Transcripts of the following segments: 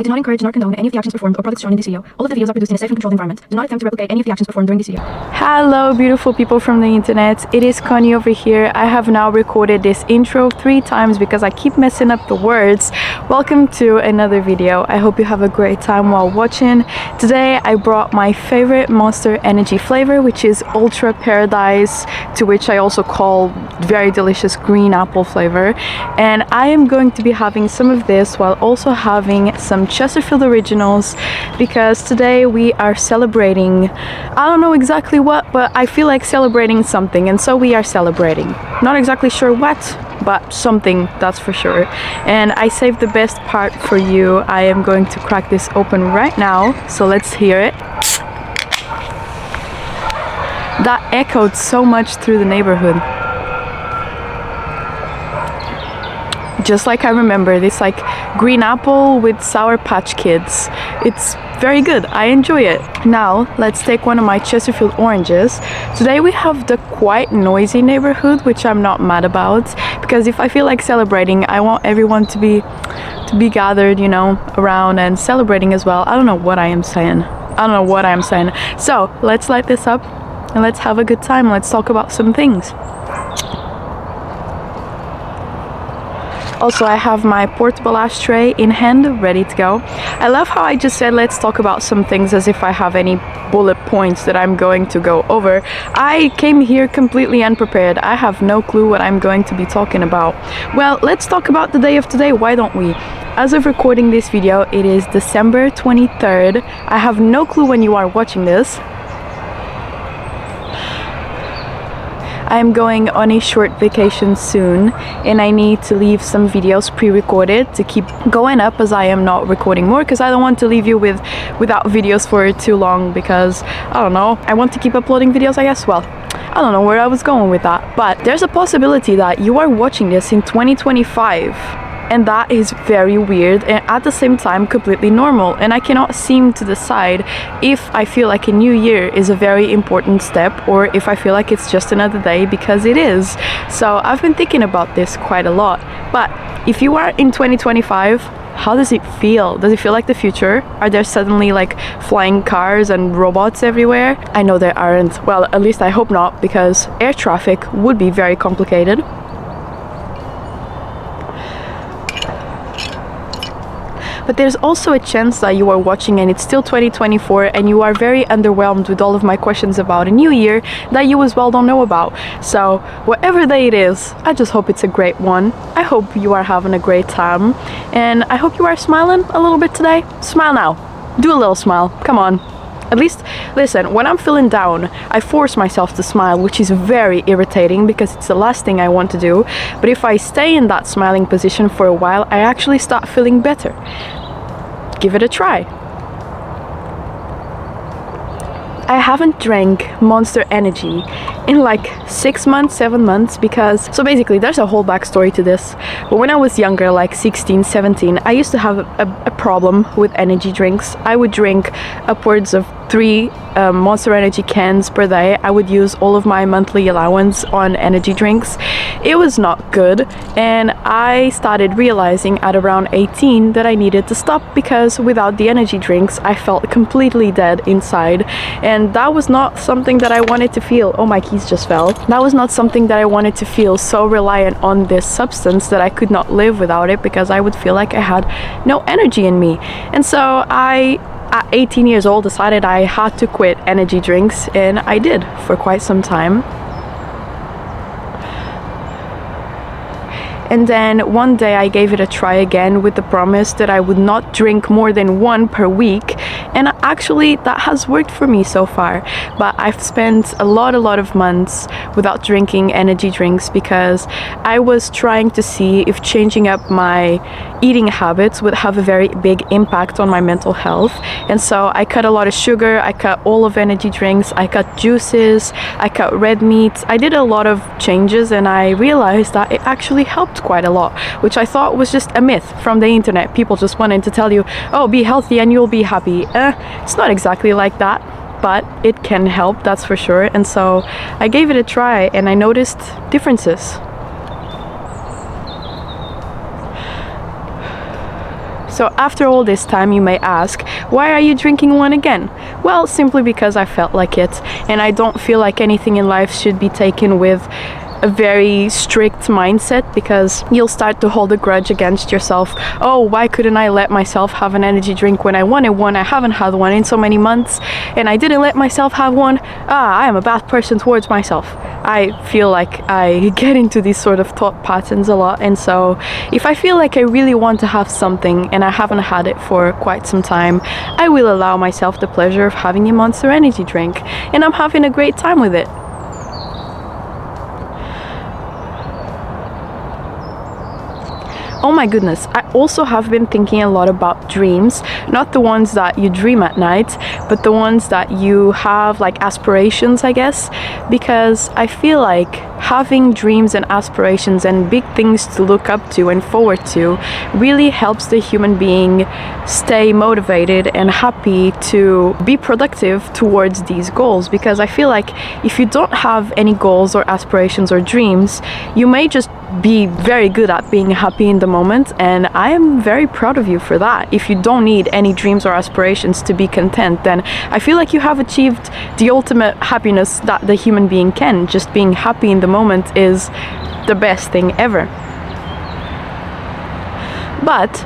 I do not encourage nor condone any of the actions performed or products shown in this video. All of the videos are produced in a safe and controlled environment. Do not attempt to replicate any of the actions performed during this video. Hello beautiful people from the internet, it is Connie over here. I have now recorded this intro 3 times because I keep messing up the words. Welcome to another video. I hope you have a great time while watching. Today I brought my favorite Monster Energy flavor, which is Ultra Paradise, to which I also call very delicious green apple flavor. And I am going to be having some of this while also having some Chesterfield Originals, because today we are celebrating, I don't know exactly what, but I feel like celebrating something, and so we are celebrating. Not exactly sure what, but something, that's for sure. And I saved the best part for you. I am going to crack this open right now, so let's hear it. That echoed so much through the neighborhood. Just like I remember, this like green apple with Sour Patch Kids. It's very good, I enjoy it. Now let's take one of my Chesterfield oranges. Today we have the quite noisy neighborhood, which I'm not mad about, because if I feel like celebrating, I want everyone to be gathered, you know, around and celebrating as well. I don't know what I am saying. So let's light this up and let's have a good time. Let's talk about some things. Also, I have my portable ashtray in hand, ready to go. I love how I just said let's talk about some things as if I have any bullet points that I'm going to go over. I came here completely unprepared. I have no clue what I'm going to be talking about. Well, let's talk about the day of today, why don't we? As of recording this video, it is December 23rd. I have no clue when you are watching this. I'm going on a short vacation soon, and I need to leave some videos pre-recorded to keep going up as I am not recording more, because I don't want to leave you without videos for too long, because I don't know, I want to keep uploading videos, I guess. Well, I don't know where I was going with that, but there's a possibility that you are watching this in 2025. And that is very weird and at the same time completely normal, and I cannot seem to decide if I feel like a new year is a very important step or if I feel like it's just another day, because it is. So I've been thinking about this quite a lot. But if you are in 2025, how does it feel? Does it feel like the future? Are there suddenly like flying cars and robots everywhere? I know there aren't. Well, at least I hope not, because air traffic would be very complicated. But there's also a chance that you are watching and it's still 2024 and you are very underwhelmed with all of my questions about a new year that you as well don't know about. So whatever day it is, I just hope it's a great one. I hope you are having a great time, and I hope you are smiling a little bit today. Smile now. Do a little smile. Come on. At least, listen, when I'm feeling down, I force myself to smile, which is very irritating because it's the last thing I want to do. But if I stay in that smiling position for a while, I actually start feeling better. Give it a try. I haven't drank Monster Energy in like 6 months, 7 months, because so basically there's a whole backstory to this. But when I was younger, like 16, 17, I used to have a problem with energy drinks. I would drink upwards of 3 Monster Energy cans per day. I would use all of my monthly allowance on energy drinks. It was not good, and I started realizing at around 18 that I needed to stop, because without the energy drinks I felt completely dead inside, and that was not something that I wanted to feel. Oh, my keys just fell. That was not something that I wanted to feel, so reliant on this substance that I could not live without it, because I would feel like I had no energy in me. And so I, at 18 years old, decided I had to quit energy drinks, and I did for quite some time. And then one day I gave it a try again with the promise that I would not drink more than 1 per week, and actually that has worked for me so far. But I've spent a lot of months without drinking energy drinks because I was trying to see if changing up my eating habits would have a very big impact on my mental health. And so I cut a lot of sugar, I cut all of energy drinks, I cut juices, I cut red meat. I did a lot of changes, and I realized that it actually helped quite a lot, which I thought was just a myth from the internet. People just wanted to tell you, oh, be healthy and you'll be happy. It's not exactly like that, but it can help, that's for sure. And so I gave it a try, and I noticed differences. So after all this time, you may ask, why are you drinking one again? Well, simply because I felt like it, and I don't feel like anything in life should be taken with a very strict mindset, because you'll start to hold a grudge against yourself. Oh, why couldn't I let myself have an energy drink when I wanted one? I haven't had one in so many months and I didn't let myself have one. I am a bad person towards myself. I feel like I get into these sort of thought patterns a lot, and so if I feel like I really want to have something and I haven't had it for quite some time, I will allow myself the pleasure of having a Monster energy drink, and I'm having a great time with it. Oh my goodness, I also have been thinking a lot about dreams, not the ones that you dream at night, but the ones that you have, like aspirations, I guess, because I feel like having dreams and aspirations and big things to look up to and forward to really helps the human being stay motivated and happy to be productive towards these goals. Because I feel like if you don't have any goals or aspirations or dreams, you may just be very good at being happy in the moment, and I am very proud of you for that. If you don't need any dreams or aspirations to be content, then I feel like you have achieved the ultimate happiness that the human being can. Just being happy in the moment is the best thing ever. But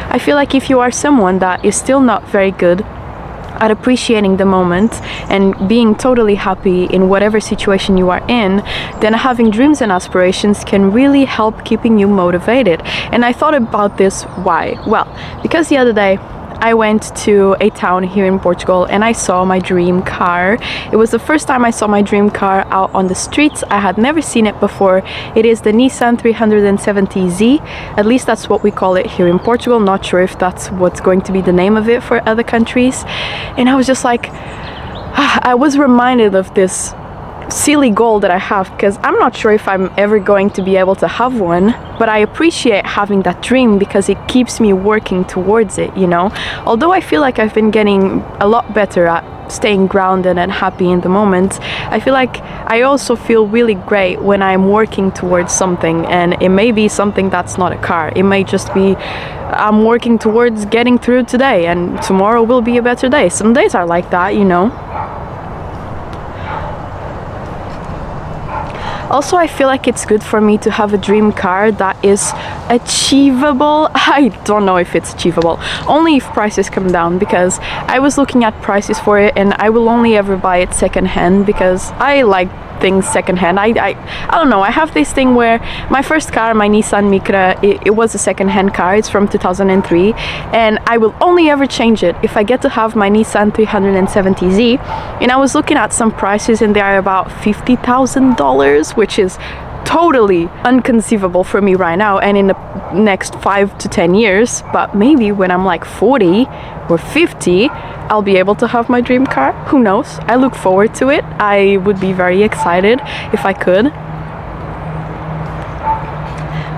I feel like if you are someone that is still not very good at appreciating the moment and being totally happy in whatever situation you are in, then having dreams and aspirations can really help keeping you motivated. And I thought about this. Why? Well, because the other day I went to a town here in Portugal and I saw my dream car. It was the first time I saw my dream car out on the streets. I had never seen it before. It is the Nissan 370Z. At least that's what we call it here in Portugal. Not sure if that's what's going to be the name of it for other countries. And I was just like, I was reminded of this silly goal that I have, because I'm not sure if I'm ever going to be able to have one, but I appreciate having that dream because it keeps me working towards it, you know. Although I feel like I've been getting a lot better at staying grounded and happy in the moment, I feel like I also feel really great when I'm working towards something, and it may be something that's not a car. It may just be I'm working towards getting through today, and tomorrow will be a better day. Some days are like that, you know. Also, I feel like it's good for me to have a dream car that is achievable. I don't know if it's achievable, only if prices come down, because I was looking at prices for it and I will only ever buy it secondhand because I like things secondhand. I don't know, I have this thing where my first car, my Nissan Micra, it was a secondhand car. It's from 2003, and I will only ever change it if I get to have my Nissan 370Z. And I was looking at some prices and they are about $50,000, which is totally inconceivable for me right now and in the next 5 to 10 years. But maybe when I'm like 40 or 50, I'll be able to have my dream car. Who knows? I look forward to it. I would be very excited if I could.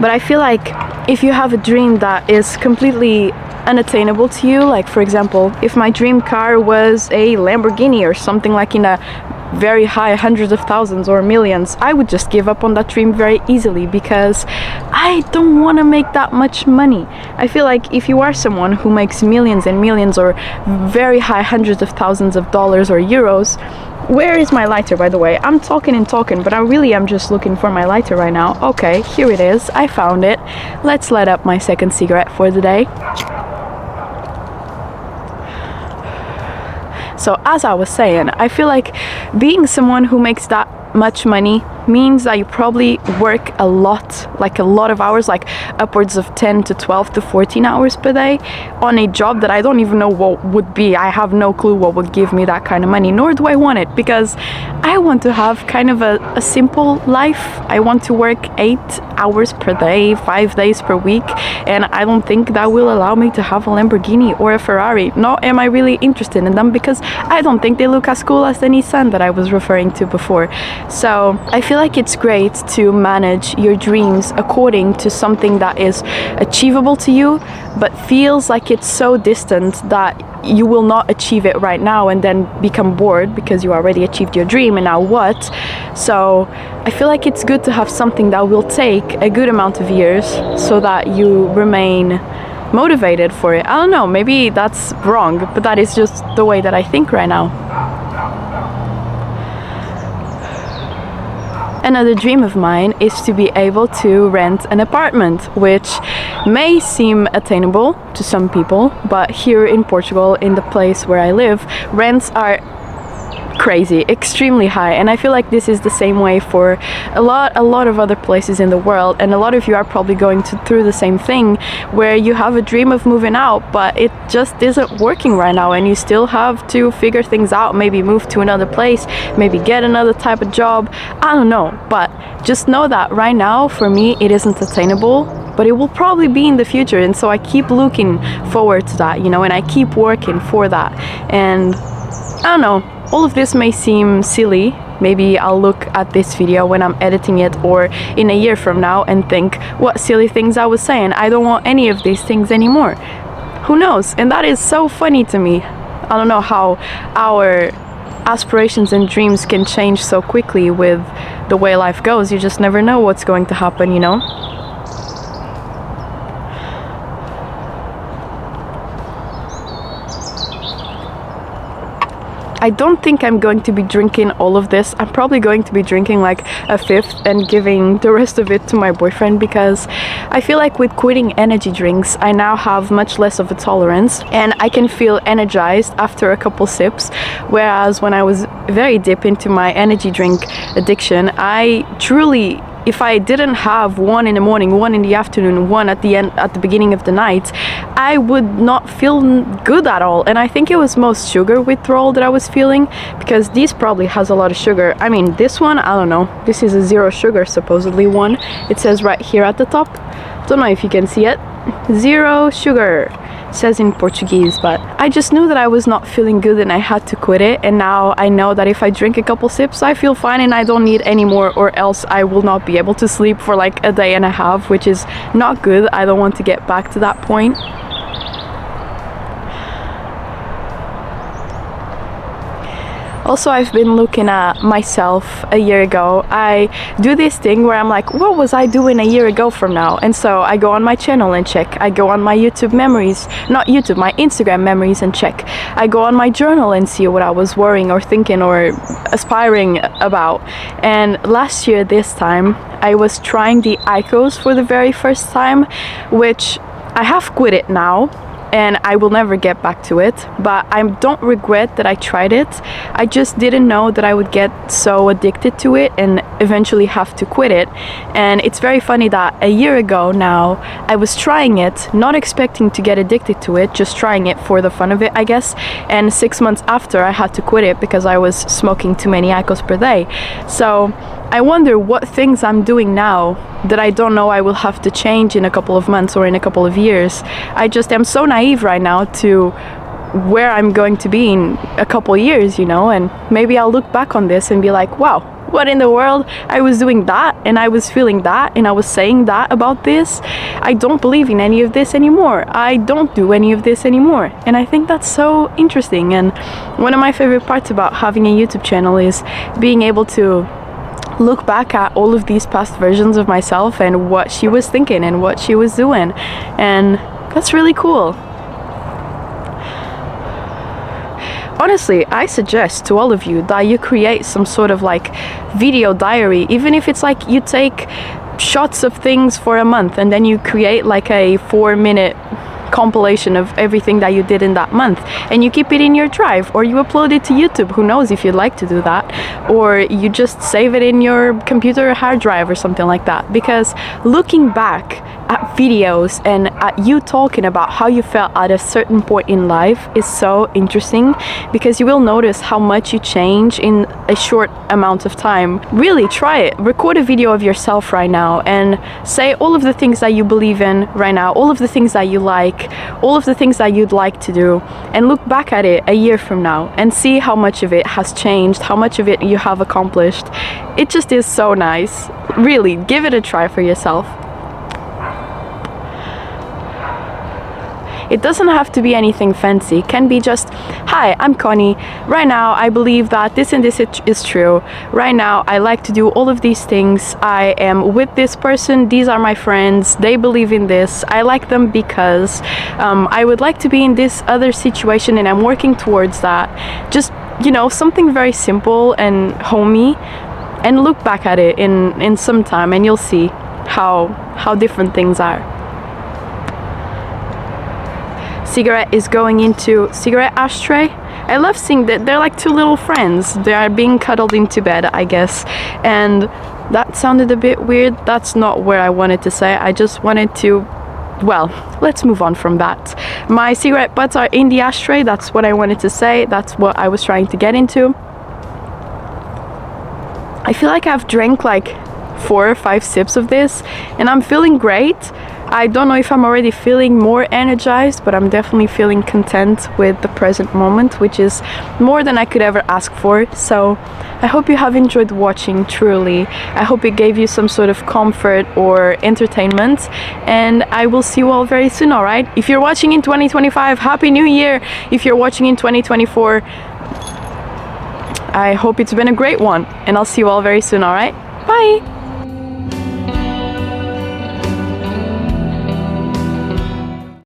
But I feel like if you have a dream that is completely unattainable to you, like for example, if my dream car was a Lamborghini or something like in a very high hundreds of thousands or millions, I would just give up on that dream very easily because I don't want to make that much money. I feel like if you are someone who makes millions and millions or very high hundreds of thousands of dollars or euros. Where is my lighter, by the way? I'm talking and talking, but I really am just looking for my lighter right now. Okay, here it is. I found it. Let's light up my second cigarette for the day. So as I was saying, I feel like being someone who makes that much money means that you probably work a lot, like a lot of hours, like upwards of 10 to 12 to 14 hours per day on a job that I don't even know what would be. I have no clue what would give me that kind of money, nor do I want it, because I want to have kind of a simple life. I want to work 8 hours per day, 5 days per week, and I don't think that will allow me to have a Lamborghini or a Ferrari. Nor am I really interested in them because I don't think they look as cool as the Nissan that I was referring to before. So I feel like it's great to manage your dreams according to something that is achievable to you, but feels like it's so distant that you will not achieve it right now and then become bored because you already achieved your dream and now what? So I feel like it's good to have something that will take a good amount of years so that you remain motivated for it. I don't know, maybe that's wrong, but that is just the way that I think right now. Another dream of mine is to be able to rent an apartment, which may seem attainable to some people, but here in Portugal, in the place where I live, rents are crazy, extremely high, and I feel like this is the same way for a lot of other places in the world, and a lot of you are probably going through the same thing, where you have a dream of moving out, but it just isn't working right now, and you still have to figure things out, maybe move to another place, maybe get another type of job, I don't know, but just know that right now for me it isn't attainable, but it will probably be in the future, and so I keep looking forward to that, you know, and I keep working for that. And I don't know, all of this may seem silly. Maybe I'll look at this video when I'm editing it or in a year from now and think, what silly things I was saying. I don't want any of these things anymore. Who knows? And that is so funny to me. I don't know how our aspirations and dreams can change so quickly with the way life goes. You just never know what's going to happen, you know? I don't think I'm going to be drinking all of this. I'm probably going to be drinking like a fifth and giving the rest of it to my boyfriend, because I feel like with quitting energy drinks, I now have much less of a tolerance and I can feel energized after a couple sips, whereas when I was very deep into my energy drink addiction, I truly, if I didn't have one in the morning, one in the afternoon, one at the end, at the beginning of the night, I would not feel good at all. And I think it was most sugar withdrawal that I was feeling, because this probably has a lot of sugar. I mean, this one, I don't know. This is a 0 sugar, supposedly one. It says right here at the top. Don't know if you can see it. 0 sugar. Says in Portuguese, but I just knew that I was not feeling good and I had to quit it, and now I know that if I drink a couple sips I feel fine and I don't need any more, or else I will not be able to sleep for like a day and a half, which is not good. I don't want to get back to that point. Also, I've been looking at myself a year ago. I do this thing where I'm like, what was I doing a year ago from now? And so I go on my channel and check. I go on my YouTube memories, not YouTube, my Instagram memories and check. I go on my journal and see what I was worrying or thinking or aspiring about. And last year, this time, I was trying the IQOS for the very first time, which I have quit it now. And I will never get back to it, but I don't regret that I tried it. I just didn't know that I would get so addicted to it and eventually have to quit it. And it's very funny that a year ago now, I was trying it, not expecting to get addicted to it, just trying it for the fun of it, I guess. And 6 months after, I had to quit it because I was smoking too many IQOS per day. So I wonder what things I'm doing now that I don't know I will have to change in a couple of months or in a couple of years. I just am so naive right now to where I'm going to be in a couple years, you know, and maybe I'll look back on this and be like, wow, what in the world? I was doing that and I was feeling that and I was saying that about this. I don't believe in any of this anymore. I don't do any of this anymore. And I think that's so interesting. And one of my favorite parts about having a YouTube channel is being able to look back at all of these past versions of myself and what she was thinking and what she was doing, and that's really cool. Honestly, I suggest to all of you that you create some sort of like video diary, even if it's like you take shots of things for a month and then you create like a 4-minute compilation of everything that you did in that month, and you keep it in your drive, or you upload it to YouTube. Who knows if you'd like to do that, or you just save it in your computer hard drive or something like that. Because looking back at videos and at you talking about how you felt at a certain point in life is so interesting, because you will notice how much you change in a short amount of time. Really try it. Record a video of yourself right now and say all of the things that you believe in right now, all of the things that you like, all of the things that you'd like to do, and look back at it a year from now and see how much of it has changed, how much of it you have accomplished. It just is so nice. Really, give it a try for yourself. It doesn't have to be anything fancy. It can be just, hi, I'm Connie. Right now I believe that this and this is true. Right now I like to do all of these things. I am with this person. These are my friends. They believe in this. I like them because I would like to be in this other situation and I'm working towards that. Just, you know, something very simple and homey, and look back at it in some time and you'll see how different things are. Cigarette is going into cigarette ashtray. I love seeing that they're like two little friends. They are being cuddled into bed, I guess. And that sounded a bit weird. That's not what I wanted to say. I just wanted to, well, let's move on from that. My cigarette butts are in the ashtray. That's what I wanted to say. That's what I was trying to get into. I feel like I've drank like 4 or 5 sips of this and I'm feeling great. I don't know if I'm already feeling more energized, but I'm definitely feeling content with the present moment, which is more than I could ever ask for. So I hope you have enjoyed watching, truly. I hope it gave you some sort of comfort or entertainment, and I will see you all very soon, alright? If you're watching in 2025, Happy New Year! If you're watching in 2024, I hope it's been a great one, and I'll see you all very soon, alright? Bye!